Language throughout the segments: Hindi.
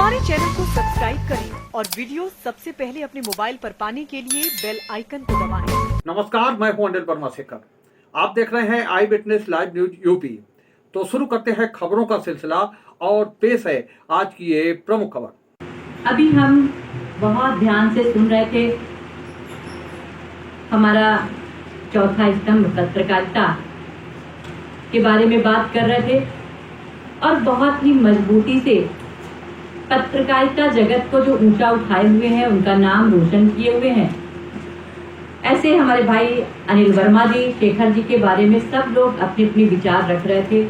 हमारे चैनल को सब्सक्राइब करें और वीडियो सबसे पहले अपने मोबाइल पर पाने के लिए बेल आइकन को दबाएं। नमस्कार, मैं हूं अनिल वर्मा शेखर। आप देख रहे हैं आई विटनेस लाइव न्यूज यूपी। तो शुरू करते हैं खबरों का सिलसिला और पेश है आज की ये प्रमुख खबर। अभी हम बहुत ध्यान से सुन रहे थे हमारा चौथा स्तंभ पत्रकारिता के बारे में बात कर रहे थे और बहुत ही मजबूती से पत्रकारिता जगत को जो ऊंचा उठाए हुए हैं, उनका नाम रोशन किए हुए हैं, ऐसे हमारे भाई अनिल वर्मा जी, शेखर जी के बारे में सब लोग अपने अपने विचार रख रहे थे।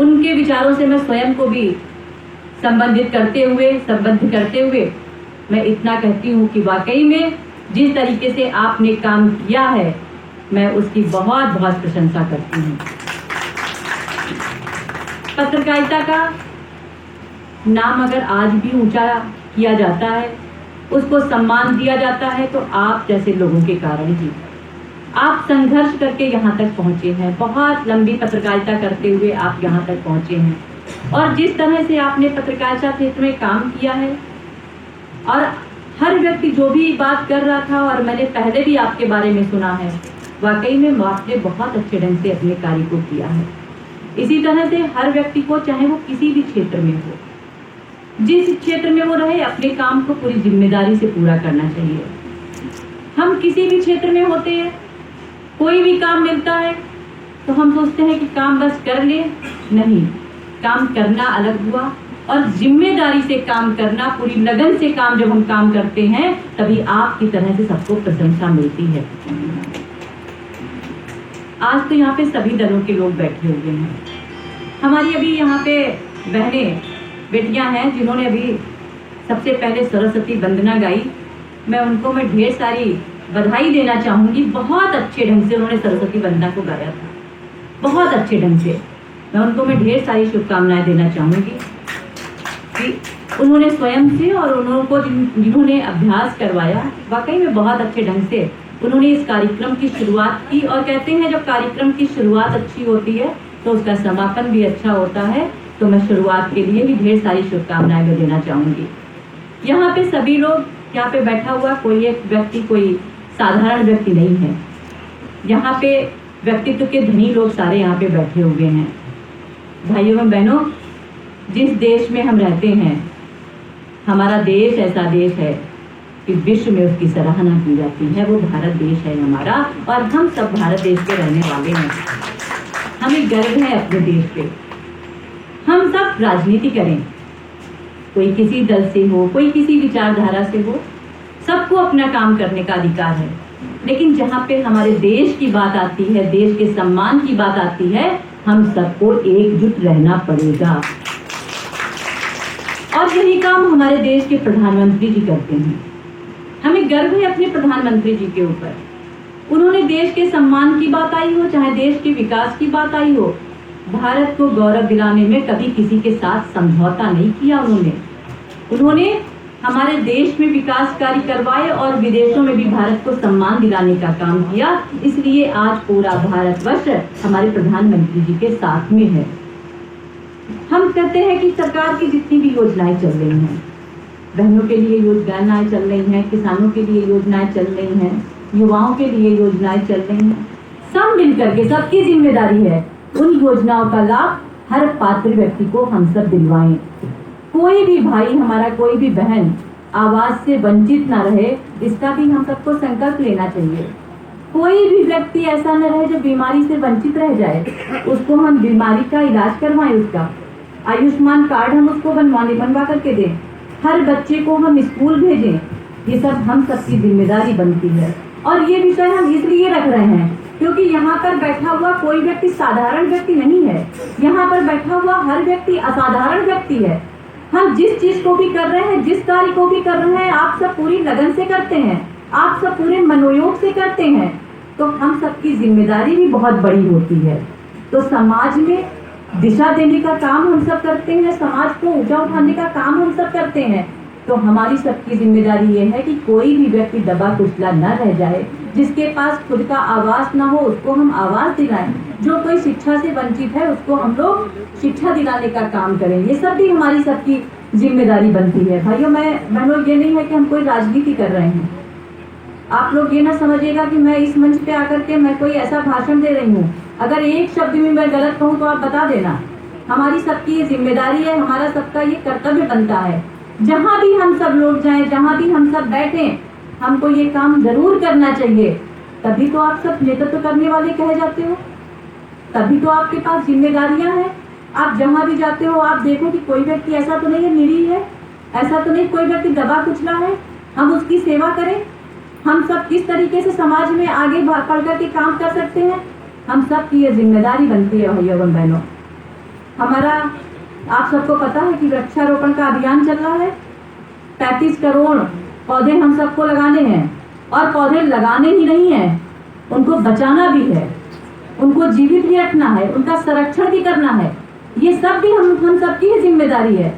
उनके विचारों से मैं स्वयं को भी संबंध करते हुए मैं इतना कहती हूँ कि वाकई में जिस तरीके से आपने काम किया है, मैं उसकी बहुत बहुत प्रशंसा करती हूँ। पत्रकारिता का नाम अगर आज भी ऊंचा किया जाता है, उसको सम्मान दिया जाता है, तो आप जैसे लोगों के कारण ही। आप संघर्ष करके यहाँ तक पहुँचे हैं, बहुत लंबी पत्रकारिता करते हुए आप यहाँ तक पहुँचे हैं और जिस तरह से आपने पत्रकारिता क्षेत्र में काम किया है और हर व्यक्ति जो भी बात कर रहा था, और मैंने पहले भी आपके बारे में सुना है, वाकई में आपने बहुत अच्छे ढंग से अपने कार्य को किया है। इसी तरह से हर व्यक्ति को, चाहे वो किसी भी क्षेत्र में हो, जिस क्षेत्र में वो रहे, अपने काम को पूरी जिम्मेदारी से पूरा करना चाहिए। हम किसी भी क्षेत्र में होते हैं, कोई भी काम मिलता है तो हम सोचते हैं कि काम बस कर ले, नहीं, काम करना अलग हुआ और जिम्मेदारी से काम करना, पूरी लगन से काम जब हम काम करते हैं, तभी आपकी तरह से सबको प्रशंसा मिलती है। आज तो यहाँ पे सभी दलों के लोग बैठे हुए हैं। हमारी अभी यहाँ पे बहनें, बेटियां हैं जिन्होंने अभी सबसे पहले सरस्वती वंदना गाई। मैं ढेर सारी बधाई देना चाहूँगी। बहुत अच्छे ढंग से उन्होंने सरस्वती वंदना को गाया था, बहुत अच्छे ढंग से। मैं ढेर सारी शुभकामनाएं देना चाहूँगी कि उन्होंने स्वयं से और उनको जिन्होंने अभ्यास करवाया, वाकई में बहुत अच्छे ढंग से उन्होंने इस कार्यक्रम की शुरुआत की। और कहते हैं जब कार्यक्रम की शुरुआत अच्छी होती है तो उसका समापन भी अच्छा होता है। तो मैं शुरुआत के लिए भी ढेर सारी शुभकामनाएं मैं देना चाहूँगी। यहाँ पे सभी लोग, यहाँ पे बैठा हुआ कोई एक व्यक्ति कोई साधारण व्यक्ति नहीं है। यहाँ पे व्यक्तित्व के धनी लोग सारे यहाँ पे बैठे हुए हैं। भाइयों और बहनों, जिस देश में हम रहते हैं, हमारा देश ऐसा देश है कि विश्व में उसकी सराहना की जाती है। वो भारत देश है हमारा, और हम सब भारत देश के रहने वाले हैं। हमें गर्व है अपने देश पे। हम सब राजनीति करें, कोई किसी दल से हो, कोई किसी विचारधारा से हो, सबको अपना काम करने का अधिकार है। लेकिन जहाँ पे हमारे देश की बात आती है, देश के सम्मान की बात आती है, हम सबको एकजुट रहना पड़ेगा। और यही काम हमारे देश के प्रधानमंत्री जी करते हैं। हमें गर्व है अपने प्रधानमंत्री जी के ऊपर। उन्होंने देश के सम्मान की बात आई हो, चाहे देश के विकास की बात आई हो, भारत को गौरव दिलाने में कभी किसी के साथ समझौता नहीं किया। उन्होंने हमारे देश में विकास कार्य करवाए और विदेशों में भी भारत को सम्मान दिलाने का काम किया। इसलिए आज पूरा भारतवर्ष हमारे प्रधानमंत्री जी के साथ में है। हम कहते हैं कि सरकार की जितनी भी योजनाएं चल रही हैं, बहनों के लिए योजनाएं चल रही हैं, किसानों के लिए योजनाएं चल रही हैं, युवाओं के लिए योजनाएं चल रही हैं, सब मिलकर के, सबकी जिम्मेदारी है उन योजनाओं का लाभ हर पात्र व्यक्ति को हम सब दिलवाएं। कोई भी भाई हमारा, कोई भी बहन आवाज से वंचित ना रहे, इसका भी हम सबको संकल्प लेना चाहिए। कोई भी व्यक्ति ऐसा न रहे जो बीमारी से वंचित रह जाए, उसको हम बीमारी का इलाज करवाएं, उसका आयुष्मान कार्ड हम उसको बनवा करके दें, हर बच्चे को हम स्कूल भेजें। ये सब हम सबकी जिम्मेदारी बनती है। और ये विषय हम इसलिए रख रहे हैं क्योंकि यहाँ पर बैठा हुआ कोई व्यक्ति साधारण व्यक्ति नहीं है। यहाँ पर बैठा हुआ हर व्यक्ति असाधारण व्यक्ति है। हम जिस चीज को भी कर रहे हैं, जिस कार्य को भी कर रहे हैं, आप सब पूरी लगन से करते हैं, आप सब पूरे मनोयोग से करते हैं, तो हम सबकी जिम्मेदारी भी बहुत बड़ी होती है। तो समाज में दिशा देने का काम हम सब करते हैं, समाज को ऊंचा उठाने का काम हम सब करते हैं। तो हमारी सबकी जिम्मेदारी ये है कि कोई भी व्यक्ति दबा कुचला न रह जाए। जिसके पास खुद का आवास ना हो उसको हम आवास दिलाएं, जो कोई शिक्षा से वंचित है उसको हम लोग शिक्षा दिलाने का काम करें। ये सब भी हमारी सबकी जिम्मेदारी बनती है। भाइयों बहनों, ये नहीं है कि हम कोई राजनीति कर रहे हैं। आप लोग ये ना समझिएगा कि मैं इस मंच पे आकर के मैं कोई ऐसा भाषण दे रही हूँ। अगर एक शब्द में मैं गलत कहूँ तो आप बता देना। हमारी सबकी ये जिम्मेदारी है, हमारा सबका ये कर्तव्य बनता है। जहाँ भी हम सब लोग जाएं, जहाँ भी हम सब बैठें, हमको ये काम जरूर करना चाहिए। तभी तो आप सब नेतृत्व करने वाले कहे जाते हो, तभी तो आपके पास जिम्मेदारियां हैं। आप जहाँ भी जाते हो आप देखो कि कोई व्यक्ति ऐसा तो नहीं है निरीह है, ऐसा तो नहीं कोई व्यक्ति दबा कुचला है, हम उसकी सेवा करें। हम सब किस तरीके से समाज में आगे बढ़ करके काम कर सकते हैं, हम सब की ये जिम्मेदारी बनती है। भाइयों और बहनों, हमारा आप सबको पता है कि वृक्षारोपण का अभियान चल रहा है। 35 करोड़ पौधे हम सबको लगाने हैं, और पौधे लगाने ही नहीं है, उनको बचाना भी है, उनको जीवित भी रखना है, उनका संरक्षण भी करना है। ये सब भी हम सबकी ही जिम्मेदारी है।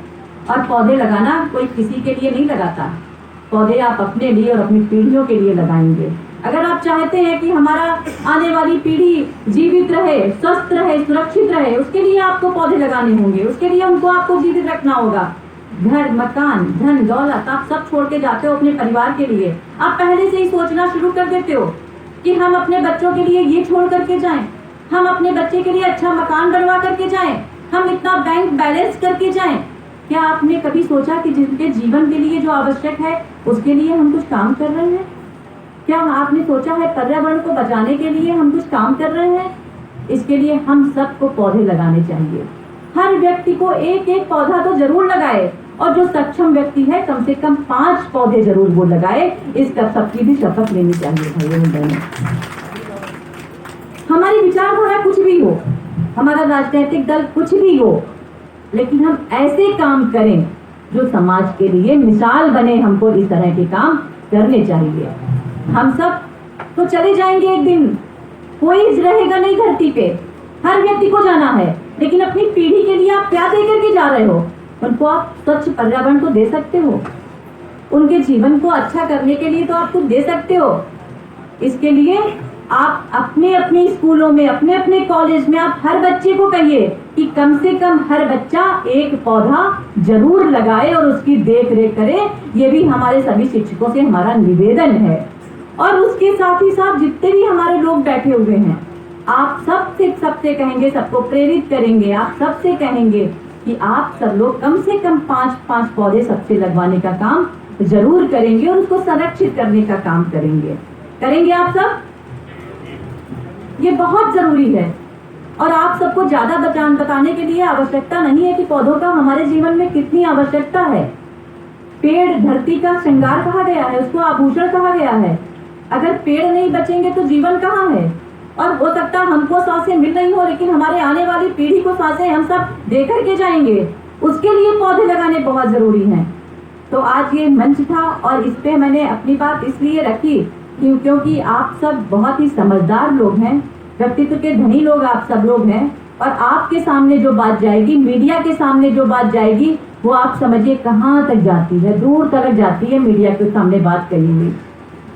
और पौधे लगाना कोई किसी के लिए नहीं लगाता, पौधे आप अपने लिए और अपनी पीढ़ियों के लिए लगाएंगे। अगर आप चाहते हैं कि हमारा आने वाली पीढ़ी जीवित रहे, स्वस्थ रहे, सुरक्षित रहे, उसके लिए आपको पौधे लगाने होंगे, उसके लिए उनको आपको जीवित रखना होगा। घर, मकान, धन, दौलत आप सब छोड़ के जाते हो अपने परिवार के लिए। आप पहले से ही सोचना शुरू कर देते हो कि हम अपने बच्चों के लिए ये छोड़ करके जाएं, हम अपने बच्चे के लिए अच्छा मकान बनवा करके जाएं, हम इतना बैंक बैलेंस करके जाएं। क्या आपने कभी सोचा कि जिनके जीवन के लिए जो आवश्यक है उसके लिए हम कुछ काम कर रहे हैं? क्या आपने सोचा है पर्यावरण को बचाने के लिए हम कुछ काम कर रहे हैं? इसके लिए हम सबको पौधे लगाने चाहिए। हर व्यक्ति को एक एक पौधा तो जरूर लगाए, और जो सक्षम व्यक्ति है कम से कम 5 पौधे जरूर वो लगाए। इसका सबकी भी शपथ लेनी चाहिए। भाइयों बहनों, हमारी विचारधारा कुछ भी हो, हमारा राजनीतिक दल कुछ भी हो, लेकिन हम ऐसे काम करें जो समाज के लिए मिसाल बने। हमको इस तरह के काम करने चाहिए। हम सब तो चले जाएंगे एक दिन, कोई रहेगा नहीं धरती पे, हर व्यक्ति को जाना है। लेकिन अपनी पीढ़ी के लिए आप क्या दे करके जा रहे हो? उनको आप स्वच्छ पर्यावरण को दे सकते हो, उनके जीवन को अच्छा करने के लिए तो आप कुछ दे सकते हो। इसके लिए आप अपने अपने स्कूलों में, अपने अपने कॉलेज में आप हर बच्चे को कहिए कि कम से कम हर बच्चा एक पौधा जरूर लगाए और उसकी देख रेख करे। ये भी हमारे सभी शिक्षकों से हमारा निवेदन है। और उसके साथ ही साथ जितने भी हमारे लोग बैठे हुए हैं, आप सबसे कहेंगे, सबको प्रेरित करेंगे, आप सबसे कहेंगे कि आप सब लोग कम से कम 5 पौधे सबसे लगवाने का काम जरूर करेंगे और उसको संरक्षित करने का काम करेंगे आप सब। ये बहुत जरूरी है। और आप सबको ज्यादा बताने के लिए आवश्यकता नहीं है कि पौधों का हमारे जीवन में कितनी आवश्यकता है। पेड़ धरती का श्रृंगार कहा गया है, उसको आभूषण कहा गया है। अगर पेड़ नहीं बचेंगे तो जीवन कहाँ है? और हो सकता है हमको सांसें मिल रही हो, लेकिन हमारे आने वाली पीढ़ी को सांसें हम सब दे करके जाएंगे। उसके लिए पौधे लगाने बहुत जरूरी हैं। तो आज ये मंच था और इस पे मैंने अपनी बात इसलिए रखी क्योंकि आप सब बहुत ही समझदार लोग हैं, व्यक्तित्व के धनी लोग आप सब लोग हैं। और आपके सामने जो बात जाएगी, मीडिया के सामने जो बात जाएगी, वो आप समझिए कहाँ तक जाती है, दूर तक जाती है मीडिया के सामने बात कही हुई।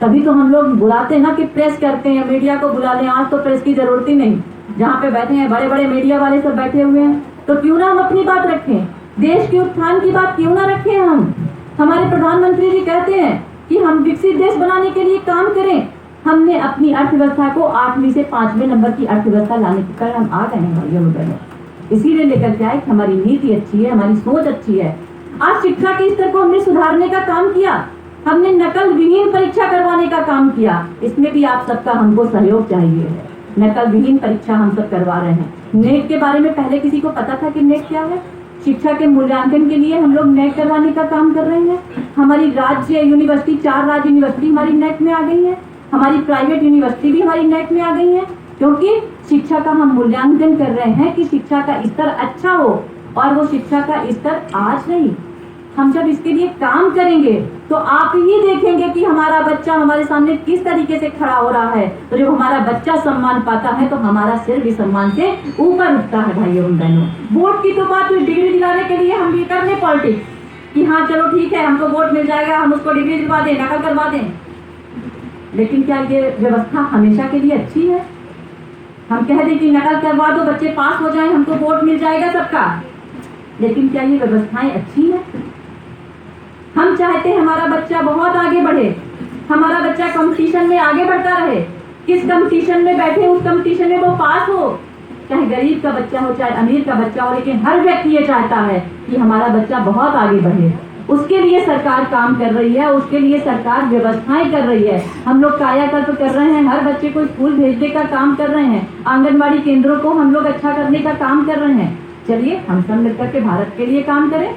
तभी तो हम लोग बुलाते हैं ना कि प्रेस करते हैं, मीडिया को बुला लें। आज तो प्रेस की जरूरत ही नहीं, जहाँ पे बैठे हैं बड़े बड़े मीडिया वाले सब बैठे हुए हैं। तो क्यों ना हम अपनी बात रखें, देश के उत्थान की बात क्यों ना रखें हम। हमारे प्रधानमंत्री जी कहते हैं कि हम विकसित देश बनाने के लिए काम करें। हमने अपनी अर्थव्यवस्था को 8वीं से 5वें नंबर की अर्थव्यवस्था लाने पर हम आ गए हैं भाइयों बहनों। इसीलिए लेकर के आए कि हमारी नीति अच्छी है, हमारी सोच अच्छी है। आज शिक्षा के स्तर को हमने सुधारने का काम किया, हमने नकल विहीन परीक्षा करवाने का काम किया। इसमें भी आप सबका हमको सहयोग चाहिए है। नकल विहीन परीक्षा हम सब करवा रहे हैं। नेट के बारे में पहले किसी को पता था कि नेट क्या है? शिक्षा के मूल्यांकन के लिए हम लोग नेट करवाने का काम कर रहे हैं। हमारी राज्य यूनिवर्सिटी, 4 राज्य यूनिवर्सिटी हमारी नेट में आ गई है, हमारी प्राइवेट यूनिवर्सिटी भी हमारी नेट में आ गई है। क्योंकि शिक्षा का हम मूल्यांकन कर रहे हैं कि शिक्षा का स्तर अच्छा हो। और वो शिक्षा का स्तर आज नहीं, हम जब इसके लिए काम करेंगे तो आप ही देखेंगे कि हमारा बच्चा हमारे सामने किस तरीके से खड़ा हो रहा है। तो जब हमारा बच्चा सम्मान पाता है तो हमारा सिर भी सम्मान से ऊपर उठता है। भाइयों बहनों, वोट की तो बात हुई, डिग्री दिलाने के लिए हम ये कर ले पॉलिटिक्स कि हाँ चलो ठीक है, हमको वोट मिल जाएगा, हम उसको डिग्री दिलवा दें, नकल करवा दें। लेकिन क्या ये व्यवस्था हमेशा के लिए अच्छी है? हम कह दें कि नकल करवा दो, बच्चे पास हो जाएं, हमको वोट मिल जाएगा सबका। लेकिन क्या ये व्यवस्थाएं अच्छी है? हम चाहते हैं हमारा बच्चा बहुत आगे बढ़े, हमारा बच्चा कंपटीशन में आगे बढ़ता रहे। किस कंपटीशन में बैठे, उस कंपटीशन में वो पास हो, चाहे गरीब का बच्चा हो, चाहे अमीर का बच्चा हो। लेकिन हर व्यक्ति ये चाहता है कि हमारा बच्चा बहुत आगे बढ़े। उसके लिए सरकार काम कर रही है, उसके लिए सरकार व्यवस्थाएं कर रही है। हम लोग कायाकल्प कर रहे हैं, हर बच्चे को स्कूल भेजने का काम कर रहे हैं, आंगनबाड़ी केंद्रों को हम लोग अच्छा करने का काम कर रहे हैं। चलिए हम सब मिलकर के भारत के लिए काम करें।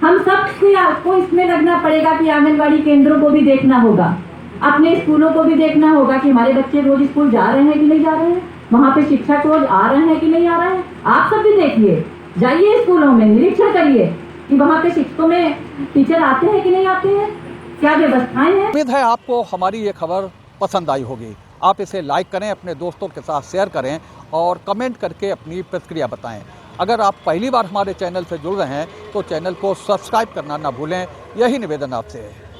हम सबको इसमें लगना पड़ेगा कि आंगनबाड़ी केंद्रों को भी देखना होगा, अपने स्कूलों को भी देखना होगा कि हमारे बच्चे रोज स्कूल जा रहे हैं कि नहीं जा रहे हैं, वहाँ पे शिक्षक रोज आ रहे हैं कि नहीं आ रहे हैं। आप सब भी देखिए, जाइए स्कूलों में, निरीक्षण करिए कि वहाँ पे शिक्षकों में टीचर आते हैं कि नहीं आते हैं, क्या व्यवस्थाएं हैं। उम्मीद है आपको हमारी ये खबर पसंद आई होगी। आप इसे लाइक करें, अपने दोस्तों के साथ शेयर करें और कमेंट करके अपनी प्रतिक्रिया बताएं। अगर आप पहली बार हमारे चैनल से जुड़ रहे हैं तो चैनल को सब्सक्राइब करना ना भूलें। यही निवेदन आपसे है।